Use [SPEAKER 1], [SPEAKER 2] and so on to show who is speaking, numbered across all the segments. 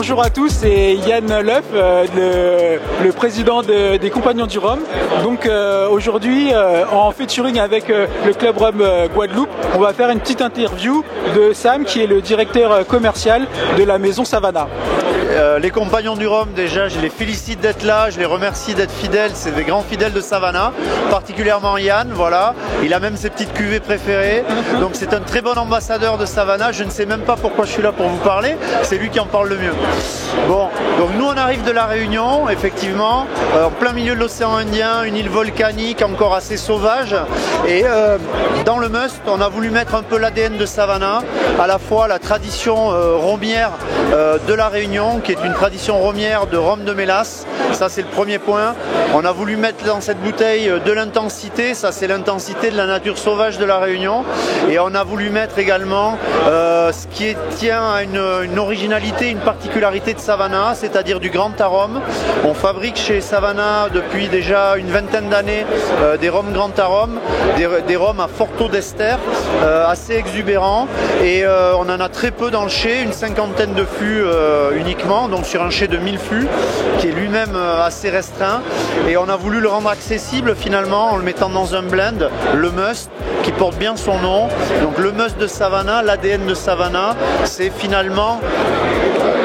[SPEAKER 1] Bonjour à tous, c'est Yann Leuf, le président des Compagnons du Rhum. Donc aujourd'hui, en featuring avec le Club Rhum Guadeloupe, on va faire une petite interview de Sam, qui est le directeur commercial de la maison Savannah.
[SPEAKER 2] Les Compagnons du Rhum, déjà, je les félicite d'être là, je les remercie d'être fidèles, c'est des grands fidèles de Savannah, particulièrement Yann, voilà. Il a même ses petites cuvées préférées, donc c'est un très bon ambassadeur de Savannah. Je ne sais même pas pourquoi je suis là pour vous parler, c'est lui qui en parle le mieux. Bon, donc nous on arrive de la Réunion, effectivement, en plein milieu de l'océan Indien, une île volcanique encore assez sauvage, et dans le must, on a voulu mettre un peu l'ADN de Savannah, à la fois la tradition romière de la Réunion, qui est une tradition romière de rhum de mélasse. Ça c'est le premier point. On a voulu mettre dans cette bouteille de l'intensité, ça c'est l'intensité de la nature sauvage de la Réunion. Et on a voulu mettre également ce qui tient à une originalité, une particularité de Savannah, c'est-à-dire du grand arôme. On fabrique chez Savannah depuis déjà une vingtaine d'années des rhums grand arôme, des rhums à fort taux d'ester, assez exubérants. Et on en a très peu dans le chai, une cinquantaine de fûts uniquement, donc sur un chai de 1000 fûts, qui est lui-même assez restreint. Et on a voulu le rendre accessible finalement en le mettant dans un blend, le Must, qui porte bien son nom. Donc le Must de Savannah, l'ADN de Savannah, c'est finalement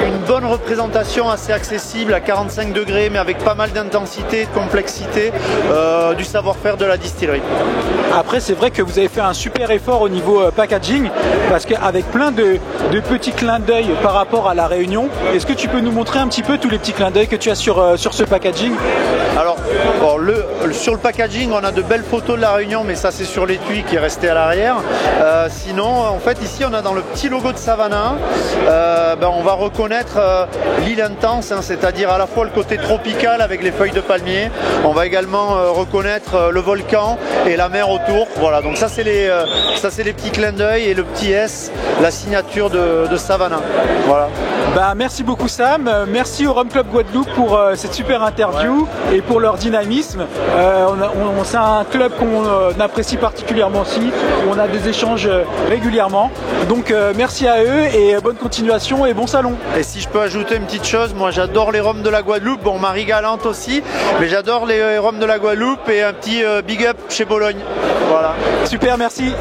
[SPEAKER 2] une bonne représentation assez accessible à 45 degrés, mais avec pas mal d'intensité et de complexité du savoir-faire de la distillerie.
[SPEAKER 1] Après, c'est vrai que vous avez fait un super effort au niveau packaging, parce qu'avec plein de petits clins d'œil par rapport à la Réunion, est-ce que tu peux nous montrer un petit peu tous les petits clins d'œil que tu as sur ce packaging?
[SPEAKER 2] Alors, bon, sur le packaging, on a de belles photos de la Réunion, mais ça c'est sur l'étui qui est resté à l'arrière. Sinon, en fait, ici on a dans le petit logo de Savannah, on va reconnaître l'île intense, hein, c'est-à-dire à la fois le côté tropical avec les feuilles de palmier. On va également reconnaître le volcan et la mer autour. Voilà, donc ça c'est les petits clins d'œil, et le petit S, la signature de Savannah. Voilà.
[SPEAKER 1] Merci beaucoup Sam, merci au Rhum Club Guadeloupe pour cette super interview et pour leur dynamisme. C'est un club qu'on apprécie particulièrement aussi, où on a des échanges régulièrement. Donc merci à eux et bonne continuation et bon salon.
[SPEAKER 2] Et si je peux ajouter une petite chose, moi j'adore les rhums de la Guadeloupe, bon Marie Galante aussi, mais j'adore les rhums de la Guadeloupe, et un petit big up chez Bologne. Voilà.
[SPEAKER 1] Super, merci.